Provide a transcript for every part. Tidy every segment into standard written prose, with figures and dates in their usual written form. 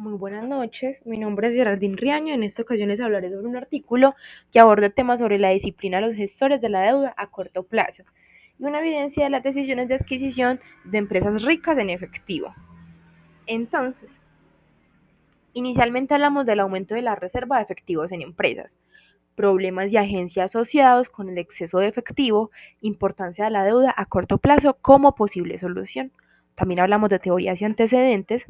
Muy buenas noches, mi nombre es Geraldine Riaño. En esta ocasión les hablaré sobre un artículo que aborda el tema sobre la disciplina de los gestores de la deuda a corto plazo y una evidencia de las decisiones de adquisición de empresas ricas en efectivo. Entonces, inicialmente hablamos del aumento de la reserva de efectivos en empresas, problemas de agencia asociados con el exceso de efectivo, importancia de la deuda a corto plazo como posible solución. También hablamos de teorías y antecedentes,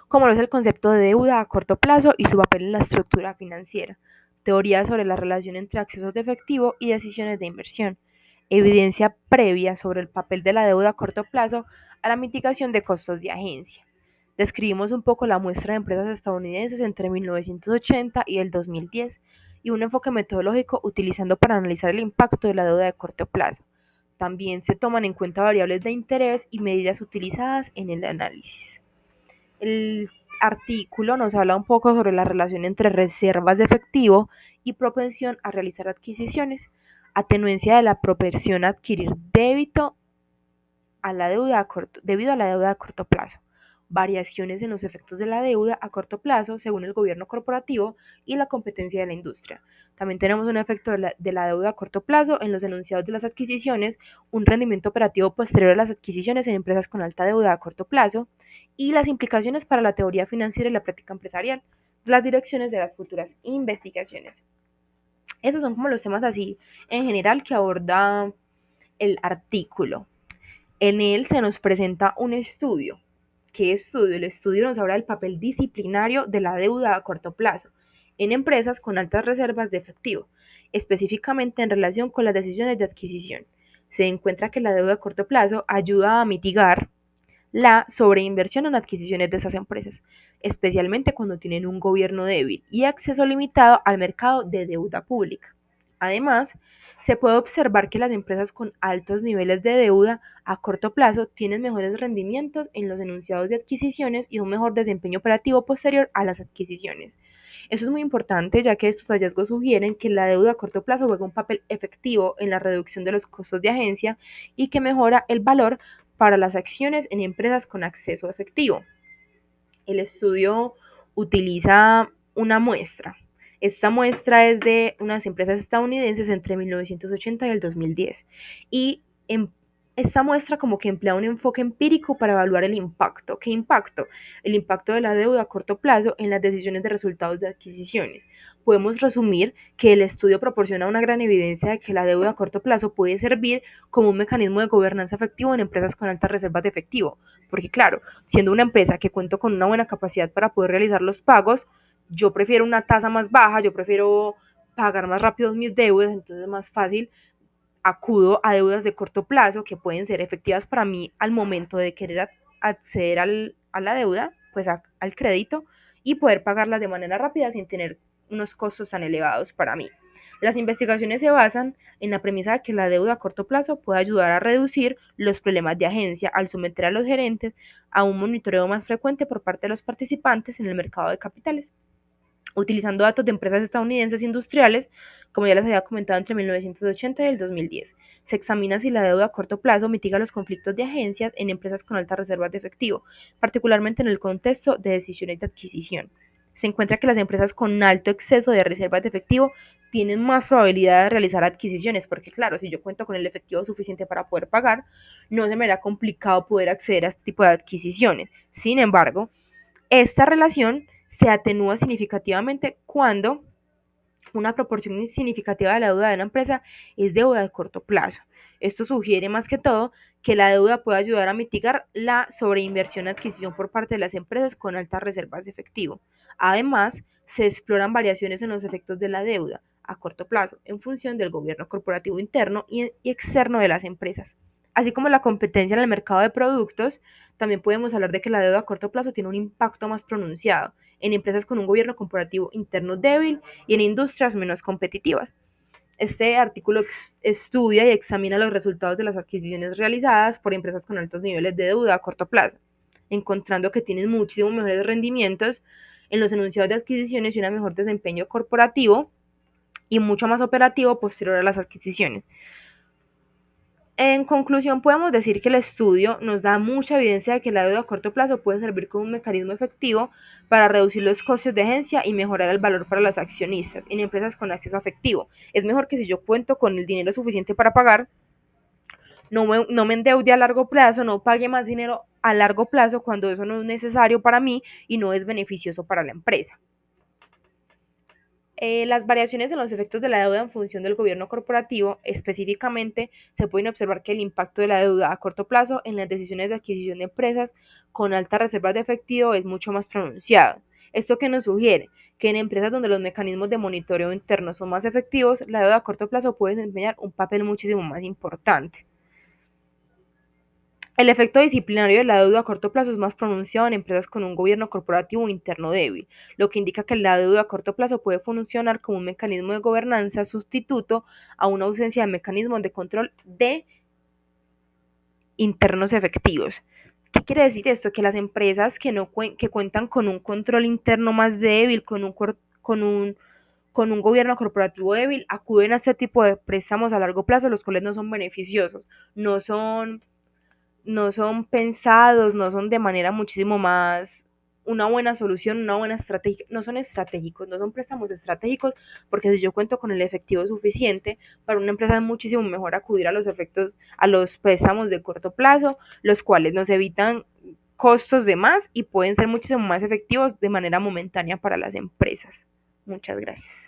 como lo es el concepto de deuda a corto plazo y su papel en la estructura financiera, teoría sobre la relación entre accesos de efectivo y decisiones de inversión, evidencia previa sobre el papel de la deuda a corto plazo a la mitigación de costos de agencia. Describimos un poco la muestra de empresas estadounidenses entre 1980 y el 2010 y un enfoque metodológico utilizando para analizar el impacto de la deuda de corto plazo. También se toman en cuenta variables de interés y medidas utilizadas en el análisis. El artículo nos habla un poco sobre la relación entre reservas de efectivo y propensión a realizar adquisiciones, atenuencia de la propensión a adquirir debido a la deuda a corto plazo, variaciones en los efectos de la deuda a corto plazo según el gobierno corporativo y la competencia de la industria. También tenemos un efecto de la deuda a corto plazo en los enunciados de las adquisiciones, un rendimiento operativo posterior a las adquisiciones en empresas con alta deuda a corto plazo y las implicaciones para la teoría financiera y la práctica empresarial, las direcciones de las futuras investigaciones. Esos son como los temas así en general que aborda el artículo. En él se nos presenta un estudio. ¿Qué estudio? El estudio nos habla del papel disciplinario de la deuda a corto plazo en empresas con altas reservas de efectivo, específicamente en relación con las decisiones de adquisición. Se encuentra que la deuda a corto plazo ayuda a mitigar la sobreinversión en adquisiciones de esas empresas, especialmente cuando tienen un gobierno débil y acceso limitado al mercado de deuda pública. Además, se puede observar que las empresas con altos niveles de deuda a corto plazo tienen mejores rendimientos en los enunciados de adquisiciones y un mejor desempeño operativo posterior a las adquisiciones. Eso es muy importante, ya que estos hallazgos sugieren que la deuda a corto plazo juega un papel efectivo en la reducción de los costos de agencia y que mejora el valor para las acciones en empresas con acceso efectivo. El estudio utiliza una muestra. Esta muestra es de unas empresas estadounidenses entre 1980 y el 2010 y en esta muestra como que emplea un enfoque empírico para evaluar el impacto. ¿Qué impacto? El impacto de la deuda a corto plazo en las decisiones de resultados de adquisiciones. Podemos resumir que el estudio proporciona una gran evidencia de que la deuda a corto plazo puede servir como un mecanismo de gobernanza efectivo en empresas con altas reservas de efectivo. Porque claro, siendo una empresa que cuento con una buena capacidad para poder realizar los pagos, yo prefiero una tasa más baja, yo prefiero pagar más rápido mis deudas, entonces es más fácil acudo a deudas de corto plazo que pueden ser efectivas para mí al momento de querer acceder a la deuda, pues al crédito y poder pagarlas de manera rápida sin tener unos costos tan elevados para mí. Las investigaciones se basan en la premisa de que la deuda a corto plazo puede ayudar a reducir los problemas de agencia al someter a los gerentes a un monitoreo más frecuente por parte de los participantes en el mercado de capitales utilizando datos de empresas estadounidenses industriales, como ya les había comentado, entre 1980 y el 2010. Se examina si la deuda a corto plazo mitiga los conflictos de agencias en empresas con altas reservas de efectivo, particularmente en el contexto de decisiones de adquisición. Se encuentra que las empresas con alto exceso de reservas de efectivo tienen más probabilidad de realizar adquisiciones, porque claro, si yo cuento con el efectivo suficiente para poder pagar, no se me hará complicado poder acceder a este tipo de adquisiciones. Sin embargo, esta relación se atenúa significativamente cuando una proporción significativa de la deuda de una empresa es deuda de corto plazo. Esto sugiere más que todo que la deuda puede ayudar a mitigar la sobreinversión y adquisición por parte de las empresas con altas reservas de efectivo. Además, se exploran variaciones en los efectos de la deuda a corto plazo en función del gobierno corporativo interno y externo de las empresas. Así como la competencia en el mercado de productos, también podemos hablar de que la deuda a corto plazo tiene un impacto más pronunciado en empresas con un gobierno corporativo interno débil y en industrias menos competitivas. Este artículo estudia y examina los resultados de las adquisiciones realizadas por empresas con altos niveles de deuda a corto plazo, encontrando que tienen muchísimos mejores rendimientos en los enunciados de adquisiciones y un mejor desempeño corporativo y mucho más operativo posterior a las adquisiciones. En conclusión, podemos decir que el estudio nos da mucha evidencia de que la deuda a corto plazo puede servir como un mecanismo efectivo para reducir los costos de agencia y mejorar el valor para los accionistas en empresas con acceso a efectivo. Es mejor que si yo cuento con el dinero suficiente para pagar, no me endeude a largo plazo, no pague más dinero a largo plazo cuando eso no es necesario para mí y no es beneficioso para la empresa. Las variaciones en los efectos de la deuda en función del gobierno corporativo, específicamente, se pueden observar que el impacto de la deuda a corto plazo en las decisiones de adquisición de empresas con altas reservas de efectivo es mucho más pronunciado. ¿Esto qué nos sugiere? Que en empresas donde los mecanismos de monitoreo internos son más efectivos, la deuda a corto plazo puede desempeñar un papel muchísimo más importante. El efecto disciplinario de la deuda a corto plazo es más pronunciado en empresas con un gobierno corporativo interno débil, lo que indica que la deuda a corto plazo puede funcionar como un mecanismo de gobernanza sustituto a una ausencia de mecanismos de control de internos efectivos. ¿Qué quiere decir esto? Que las empresas que cuentan con un control interno más débil, con un gobierno corporativo débil, acuden a este tipo de préstamos a largo plazo, los cuales no son beneficiosos, no son pensados, no son de manera muchísimo más una buena solución, una buena estrategia, no son estratégicos, no son préstamos estratégicos, porque si yo cuento con el efectivo suficiente, para una empresa es muchísimo mejor acudir a los préstamos de corto plazo, los cuales nos evitan costos de más y pueden ser muchísimo más efectivos de manera momentánea para las empresas. Muchas gracias.